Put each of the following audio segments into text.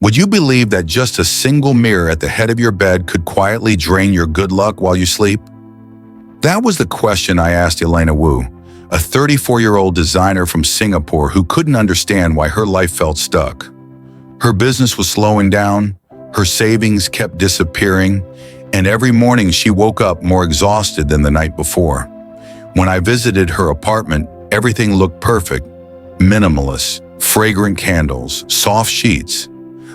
Would you believe that just a single mirror at the head of your bed could quietly drain your good luck while you sleep? That was the question I asked Elena Wu, a 34-year-old designer from Singapore who couldn't understand why her life felt stuck. Her business was slowing down, her savings kept disappearing, and every morning she woke up more exhausted than the night before. When I visited her apartment, everything looked perfect: minimalist, fragrant candles, soft sheets.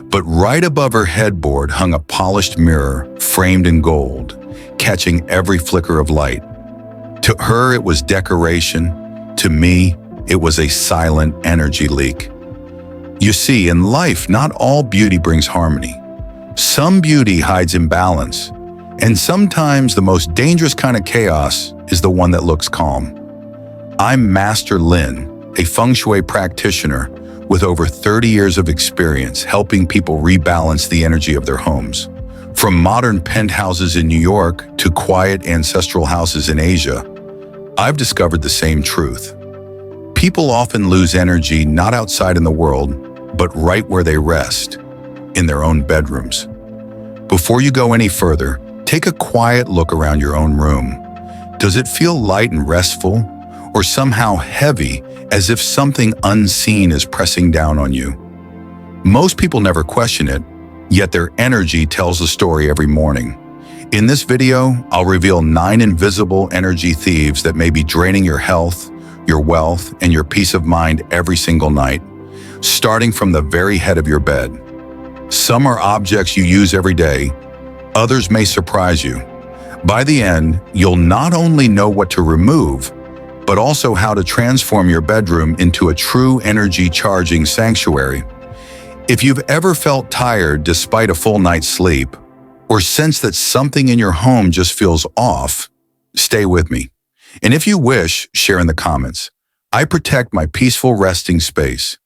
But right above her headboard hung a polished mirror framed in gold, catching every flicker of light. To her, it was decoration. To me, it was a silent energy leak. You see, in life, not all beauty brings harmony. Some beauty hides imbalance, and sometimes the most dangerous kind of chaos is the one that looks calm. I'm Master Lynn, a Feng Shui practitioner with over 30 years of experience helping people rebalance the energy of their homes. From modern penthouses in New York to quiet ancestral houses in Asia, I've discovered the same truth. People often lose energy not outside in the world, but right where they rest, in their own bedrooms. Before you go any further, take a quiet look around your own room. Does it feel light and restful, or somehow heavy, as if something unseen is pressing down on you? Most people never question it, yet their energy tells the story every morning. In this video, I'll reveal 9 invisible energy thieves that may be draining your health, your wealth, and your peace of mind every single night, starting from the very head of your bed. Some are objects you use every day, others may surprise you. By the end, you'll not only know what to remove, but also how to transform your bedroom into a true energy charging sanctuary. If you've ever felt tired despite a full night's sleep, or sense that something in your home just feels off, stay with me. And if you wish, share in the comments. I protect my peaceful resting space.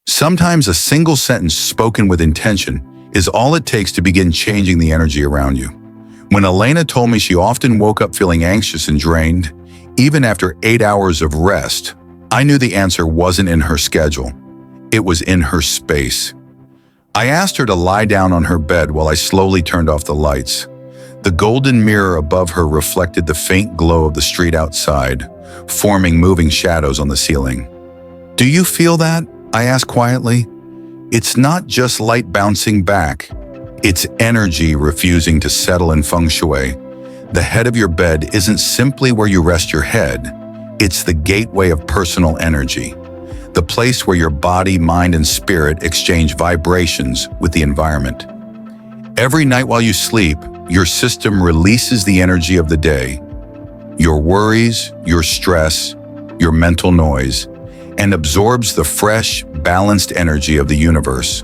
Sometimes a single sentence spoken with intention is all it takes to begin changing the energy around you. When Elena told me she often woke up feeling anxious and drained, even after 8 hours of rest, I knew the answer wasn't in her schedule. It was in her space. I asked her to lie down on her bed while I slowly turned off the lights. The golden mirror above her reflected the faint glow of the street outside, forming moving shadows on the ceiling. "Do you feel that?" I asked quietly. "It's not just light bouncing back. It's energy refusing to settle in Feng Shui. The head of your bed isn't simply where you rest your head. It's the gateway of personal energy, the place where your body, mind, and spirit exchange vibrations with the environment. Every night while you sleep, your system releases the energy of the day, your worries, your stress, your mental noise, and absorbs the fresh, balanced energy of the universe.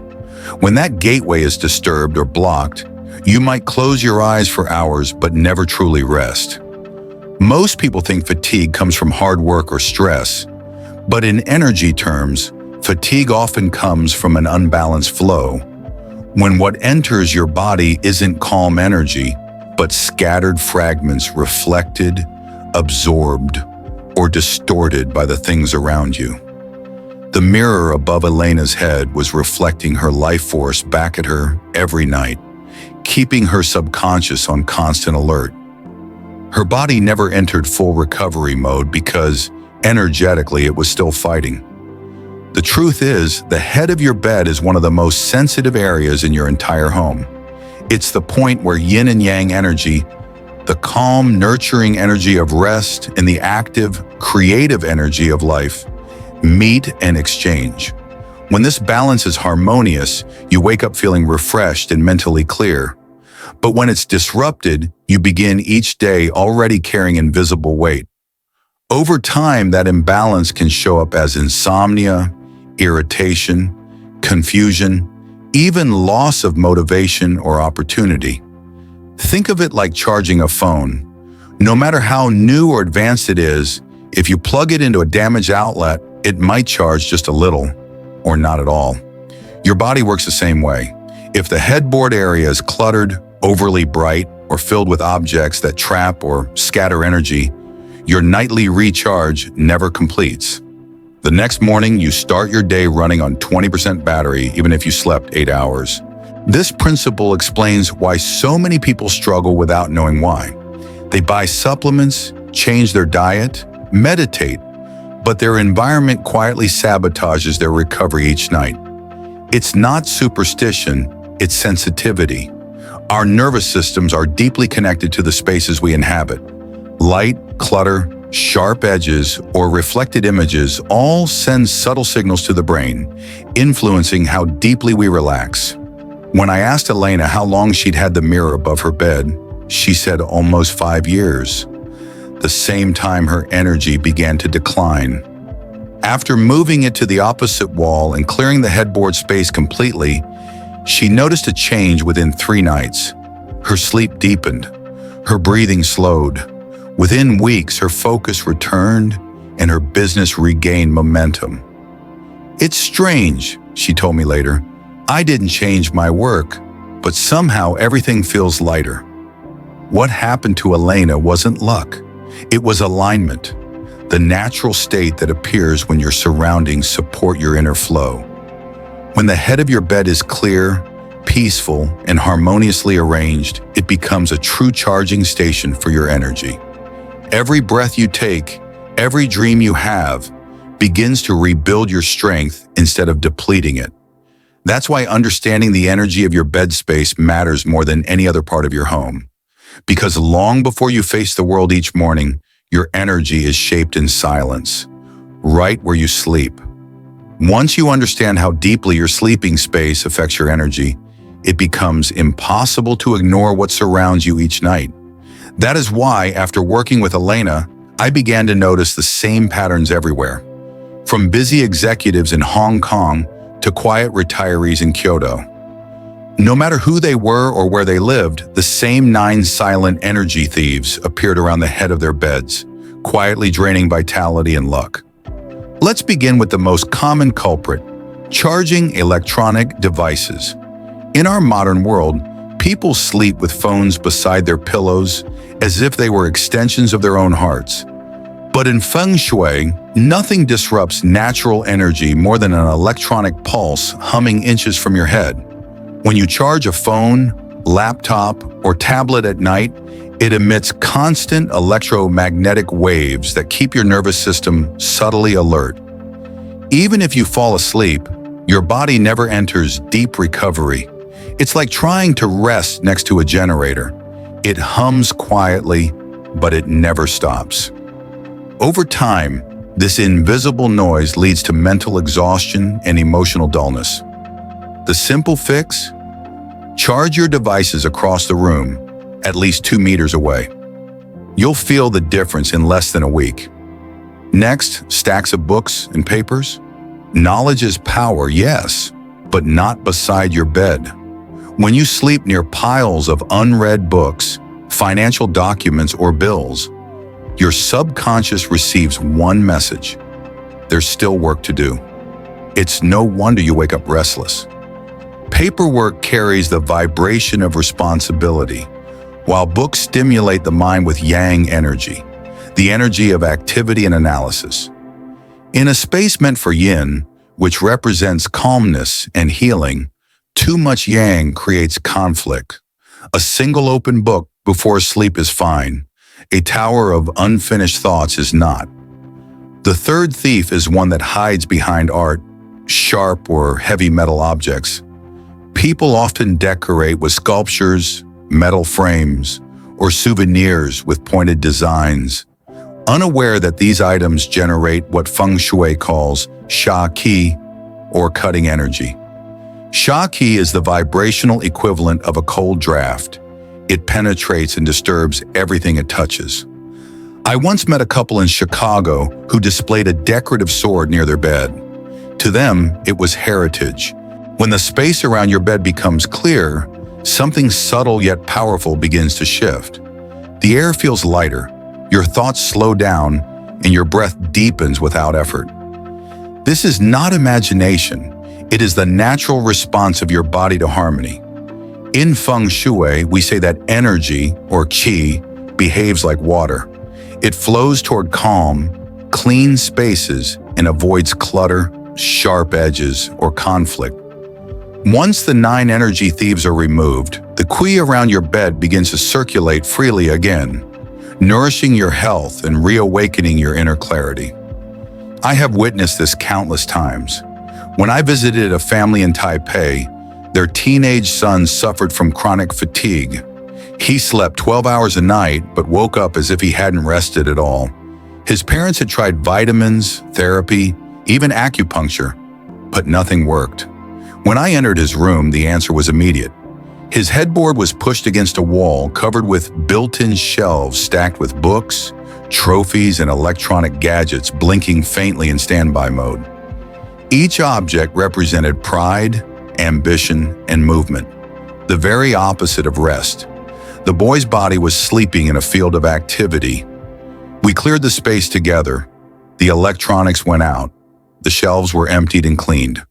When that gateway is disturbed or blocked, you might close your eyes for hours but never truly rest. Most people think fatigue comes from hard work or stress, but in energy terms, fatigue often comes from an unbalanced flow. When what enters your body isn't calm energy, but scattered fragments reflected, absorbed, or distorted by the things around you. The mirror above Elena's head was reflecting her life force back at her every night, keeping her subconscious on constant alert. Her body never entered full recovery mode because, energetically, it was still fighting. The truth is, the head of your bed is one of the most sensitive areas in your entire home. It's the point where yin and yang energy, the calm, nurturing energy of rest, and the active, creative energy of life, meet and exchange. When this balance is harmonious, you wake up feeling refreshed and mentally clear. But when it's disrupted, you begin each day already carrying invisible weight. Over time, that imbalance can show up as insomnia, irritation, confusion, even loss of motivation or opportunity. Think of it like charging a phone. No matter how new or advanced it is, if you plug it into a damaged outlet, it might charge just a little, or not at all. Your body works the same way. If the headboard area is cluttered, overly bright, or filled with objects that trap or scatter energy, your nightly recharge never completes. The next morning, you start your day running on 20% battery, even if you slept 8 hours. This principle explains why so many people struggle without knowing why. They buy supplements, change their diet, meditate, but their environment quietly sabotages their recovery each night. It's not superstition, it's sensitivity. Our nervous systems are deeply connected to the spaces we inhabit. Light, clutter, sharp edges, or reflected images all send subtle signals to the brain, influencing how deeply we relax. When I asked Elena how long she'd had the mirror above her bed, she said almost 5 years. The same time her energy began to decline. After moving it to the opposite wall and clearing the headboard space completely, she noticed a change within 3 nights. Her sleep deepened, her breathing slowed. Within weeks, her focus returned and her business regained momentum. "It's strange," she told me later. "I didn't change my work, but somehow everything feels lighter." What happened to Elena wasn't luck. It was alignment, the natural state that appears when your surroundings support your inner flow. When the head of your bed is clear, peaceful, and harmoniously arranged, it becomes a true charging station for your energy. Every breath you take, every dream you have, begins to rebuild your strength instead of depleting it. That's why understanding the energy of your bed space matters more than any other part of your home. Because long before you face the world each morning, your energy is shaped in silence, right where you sleep. Once you understand how deeply your sleeping space affects your energy, it becomes impossible to ignore what surrounds you each night. That is why, after working with Elena, I began to notice the same patterns everywhere. From busy executives in Hong Kong to quiet retirees in Kyoto. No matter who they were or where they lived, the same 9 silent energy thieves appeared around the head of their beds, quietly draining vitality and luck. Let's begin with the most common culprit, charging electronic devices. In our modern world, people sleep with phones beside their pillows as if they were extensions of their own hearts. But in Feng Shui, nothing disrupts natural energy more than an electronic pulse humming inches from your head. When you charge a phone, laptop, or tablet at night, it emits constant electromagnetic waves that keep your nervous system subtly alert. Even if you fall asleep, your body never enters deep recovery. It's like trying to rest next to a generator. It hums quietly, but it never stops. Over time, this invisible noise leads to mental exhaustion and emotional dullness. The simple fix? Charge your devices across the room, at least 2 meters away. You'll feel the difference in less than a week. Next, stacks of books and papers. Knowledge is power, yes, but not beside your bed. When you sleep near piles of unread books, financial documents, or bills, your subconscious receives one message: there's still work to do. It's no wonder you wake up restless. Paperwork carries the vibration of responsibility, while books stimulate the mind with yang energy, the energy of activity and analysis. In a space meant for yin, which represents calmness and healing, too much yang creates conflict. A single open book before sleep is fine. A tower of unfinished thoughts is not. The third thief is one that hides behind art, sharp or heavy metal objects. People often decorate with sculptures, metal frames, or souvenirs with pointed designs, unaware that these items generate what Feng Shui calls sha qi, or cutting energy. Sha qi is the vibrational equivalent of a cold draft. It penetrates and disturbs everything it touches. I once met a couple in Chicago who displayed a decorative sword near their bed. To them, it was heritage. When the space around your bed becomes clear, something subtle yet powerful begins to shift. The air feels lighter, your thoughts slow down, and your breath deepens without effort. This is not imagination. It is the natural response of your body to harmony. In Feng Shui, we say that energy, or qi, behaves like water. It flows toward calm, clean spaces and avoids clutter, sharp edges, or conflict. Once the 9 energy thieves are removed, the qi around your bed begins to circulate freely again, nourishing your health and reawakening your inner clarity. I have witnessed this countless times. When I visited a family in Taipei, their teenage son suffered from chronic fatigue. He slept 12 hours a night but woke up as if he hadn't rested at all. His parents had tried vitamins, therapy, even acupuncture, but nothing worked. When I entered his room, the answer was immediate. His headboard was pushed against a wall covered with built-in shelves stacked with books, trophies, and electronic gadgets blinking faintly in standby mode. Each object represented pride, ambition, and movement, the very opposite of rest. The boy's body was sleeping in a field of activity. We cleared the space together. The electronics went out. The shelves were emptied and cleaned.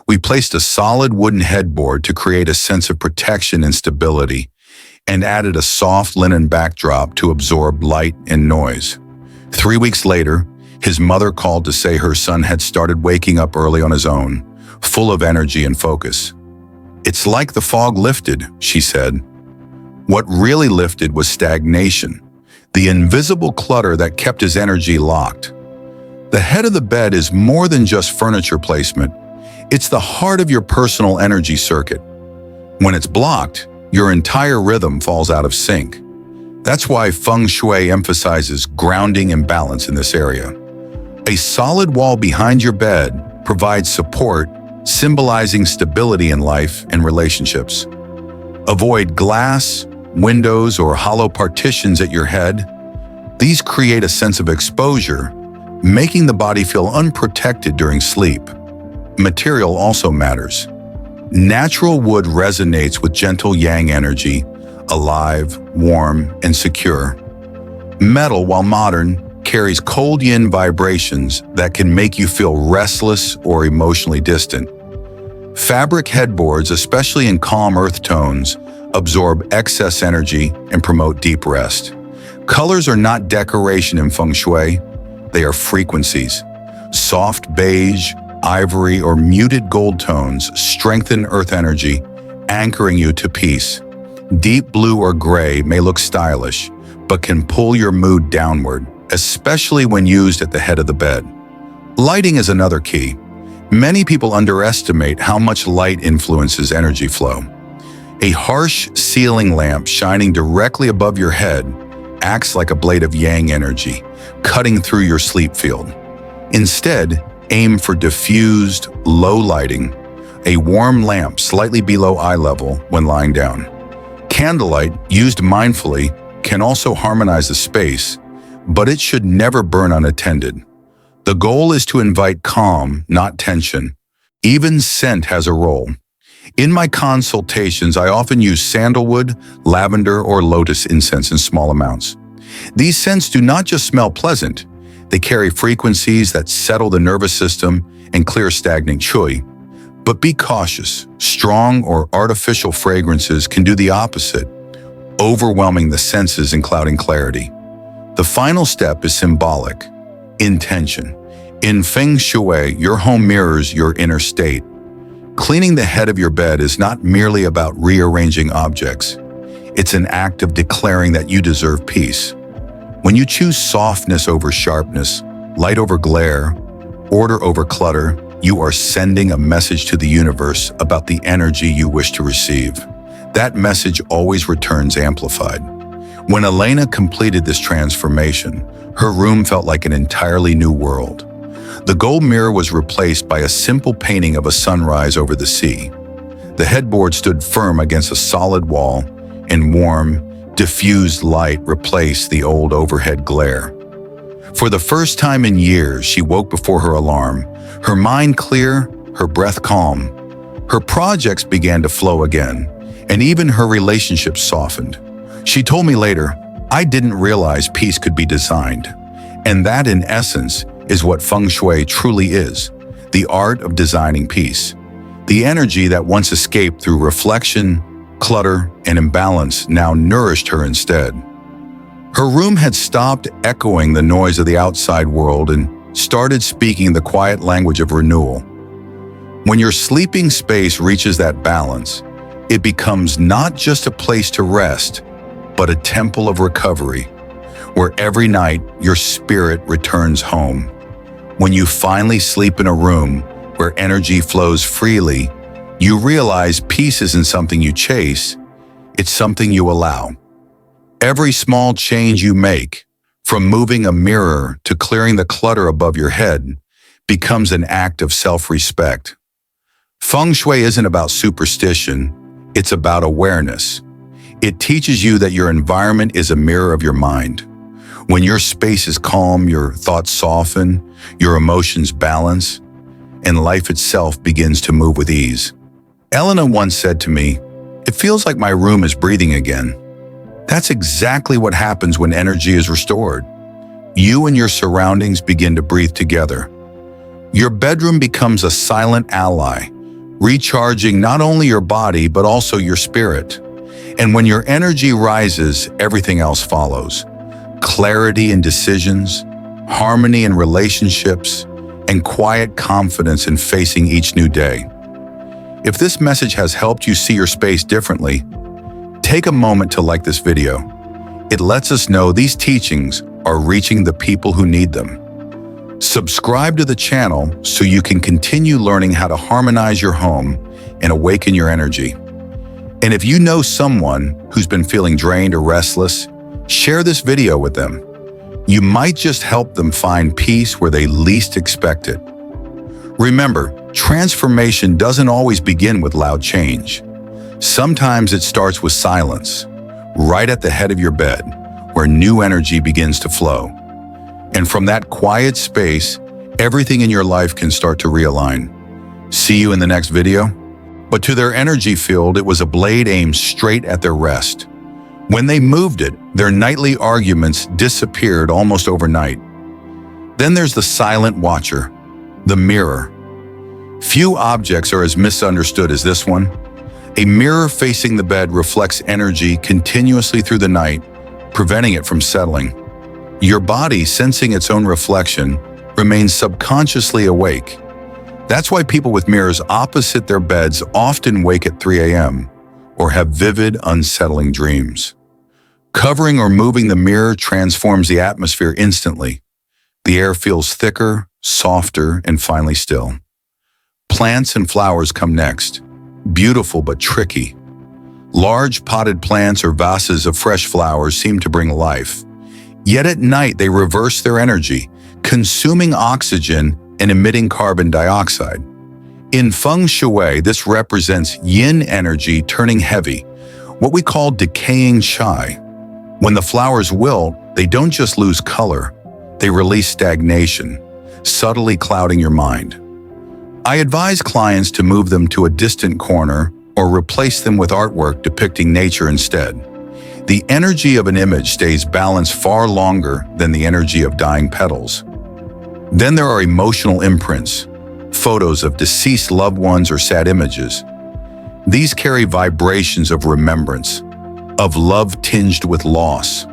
We placed a solid wooden headboard to create a sense of protection and stability, and added a soft linen backdrop to absorb light and noise. 3 weeks later, his mother called to say her son had started waking up early on his own, full of energy and focus. "It's like the fog lifted," she said. What really lifted was stagnation, the invisible clutter that kept his energy locked. The head of the bed is more than just furniture placement. It's the heart of your personal energy circuit. When it's blocked, your entire rhythm falls out of sync. That's why Feng Shui emphasizes grounding and balance in this area. A solid wall behind your bed provides support, symbolizing stability in life and relationships. Avoid glass, windows, or hollow partitions at your head. These create a sense of exposure, making the body feel unprotected during sleep. Material also matters. Natural wood resonates with gentle yang energy, alive, warm, and secure. Metal, while modern, carries cold yin vibrations that can make you feel restless or emotionally distant. Fabric headboards, especially in calm earth tones, absorb excess energy and promote deep rest. Colors are not decoration in Feng Shui, they are frequencies. Soft beige, ivory, or muted gold tones strengthen earth energy, anchoring you to peace. Deep blue or gray may look stylish, but can pull your mood downward, especially when used at the head of the bed. Lighting is another key. Many people underestimate how much light influences energy flow. A harsh ceiling lamp shining directly above your head acts like a blade of yang energy, cutting through your sleep field. Instead, aim for diffused, low lighting, a warm lamp slightly below eye level when lying down. Candlelight, used mindfully, can also harmonize the space, but it should never burn unattended. The goal is to invite calm, not tension. Even scent has a role. In my consultations, I often use sandalwood, lavender, or lotus incense in small amounts. These scents do not just smell pleasant, they carry frequencies that settle the nervous system and clear stagnant qi. But be cautious. Strong or artificial fragrances can do the opposite, overwhelming the senses and clouding clarity. The final step is symbolic: intention. In Feng Shui, your home mirrors your inner state. Cleaning the head of your bed is not merely about rearranging objects. It's an act of declaring that you deserve peace. When you choose softness over sharpness, light over glare, order over clutter, you are sending a message to the universe about the energy you wish to receive. That message always returns amplified. When Elena completed this transformation, her room felt like an entirely new world. The gold mirror was replaced by a simple painting of a sunrise over the sea. The headboard stood firm against a solid wall, and warm, diffused light replaced the old overhead glare. For the first time in years, she woke before her alarm, her mind clear, her breath calm. Her projects began to flow again, and even her relationships softened. She told me later, "I didn't realize peace could be designed." And that, in essence, is what Feng Shui truly is, the art of designing peace. The energy that once escaped through reflection, clutter, and imbalance now nourished her instead. Her room had stopped echoing the noise of the outside world and started speaking the quiet language of renewal. When your sleeping space reaches that balance, it becomes not just a place to rest, but a temple of recovery, where every night your spirit returns home. When you finally sleep in a room where energy flows freely, you realize peace isn't something you chase, it's something you allow. Every small change you make, from moving a mirror to clearing the clutter above your head, becomes an act of self-respect. Feng Shui isn't about superstition, it's about awareness. It teaches you that your environment is a mirror of your mind. When your space is calm, your thoughts soften, your emotions balance, and life itself begins to move with ease. Elena once said to me, "It feels like my room is breathing again." That's exactly what happens when energy is restored. You and your surroundings begin to breathe together. Your bedroom becomes a silent ally, recharging not only your body but also your spirit. And when your energy rises, everything else follows. Clarity in decisions, harmony in relationships, and quiet confidence in facing each new day. If this message has helped you see your space differently, take a moment to like this video. It lets us know these teachings are reaching the people who need them. Subscribe to the channel so you can continue learning how to harmonize your home and awaken your energy. And if you know someone who's been feeling drained or restless, share this video with them. You might just help them find peace where they least expect it. Remember, transformation doesn't always begin with loud change. Sometimes it starts with silence, right at the head of your bed, where new energy begins to flow. And from that quiet space, everything in your life can start to realign. See you in the next video. But to their energy field, it was a blade aimed straight at their rest. When they moved it, their nightly arguments disappeared almost overnight. Then there's the silent watcher, the mirror. Few objects are as misunderstood as this one. A mirror facing the bed reflects energy continuously through the night, preventing it from settling. Your body, sensing its own reflection, remains subconsciously awake. That's why people with mirrors opposite their beds often wake at 3 a.m. or have vivid, unsettling dreams. Covering or moving the mirror transforms the atmosphere instantly. The air feels thicker, softer, and finally still. Plants and flowers come next, beautiful but tricky. Large potted plants or vases of fresh flowers seem to bring life. Yet at night they reverse their energy, consuming oxygen and emitting carbon dioxide. In Feng Shui, this represents yin energy turning heavy, what we call decaying chi. When the flowers wilt, they don't just lose color, they release stagnation, subtly clouding your mind. I advise clients to move them to a distant corner or replace them with artwork depicting nature instead. The energy of an image stays balanced far longer than the energy of dying petals. Then there are emotional imprints, photos of deceased loved ones or sad images. These carry vibrations of remembrance, of love tinged with loss.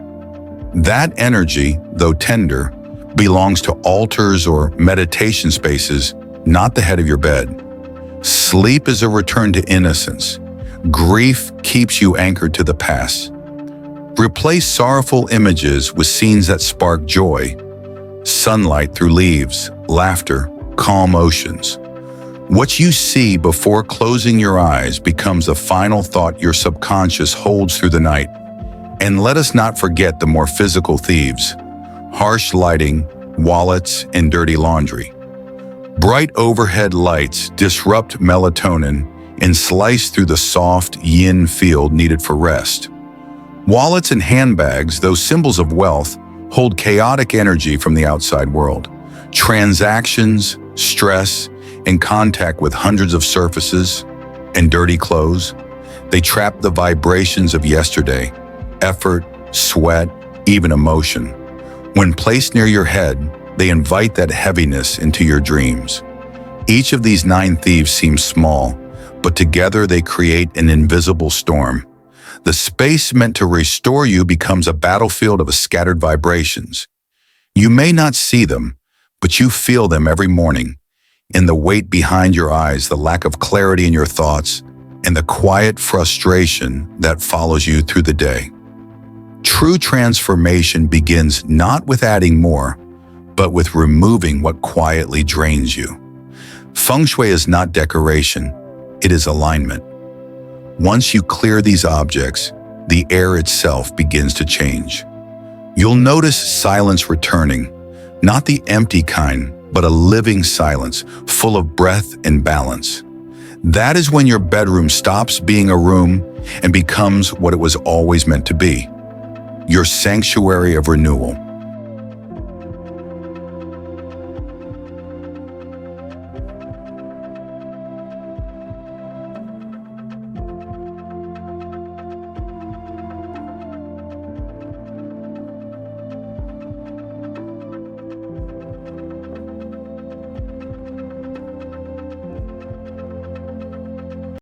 That energy, though tender, belongs to altars or meditation spaces, not the head of your bed. Sleep is a return to innocence. Grief keeps you anchored to the past. Replace sorrowful images with scenes that spark joy. Sunlight through leaves, laughter, calm oceans. What you see before closing your eyes becomes the final thought your subconscious holds through the night. And let us not forget the more physical thieves: harsh lighting, wallets, and dirty laundry. Bright overhead lights disrupt melatonin and slice through the soft yin field needed for rest. Wallets and handbags, those symbols of wealth, hold chaotic energy from the outside world. Transactions, stress, and contact with hundreds of surfaces and dirty clothes, they trap the vibrations of yesterday, effort, sweat, even emotion. When placed near your head, they invite that heaviness into your dreams. Each of these 9 thieves seems small, but together they create an invisible storm. The space meant to restore you becomes a battlefield of scattered vibrations. You may not see them, but you feel them every morning, in the weight behind your eyes, the lack of clarity in your thoughts, and the quiet frustration that follows you through the day. True transformation begins not with adding more, but with removing what quietly drains you. Feng Shui is not decoration, it is alignment. Once you clear these objects, the air itself begins to change. You'll notice silence returning, not the empty kind, but a living silence, full of breath and balance. That is when your bedroom stops being a room and becomes what it was always meant to be, your sanctuary of renewal.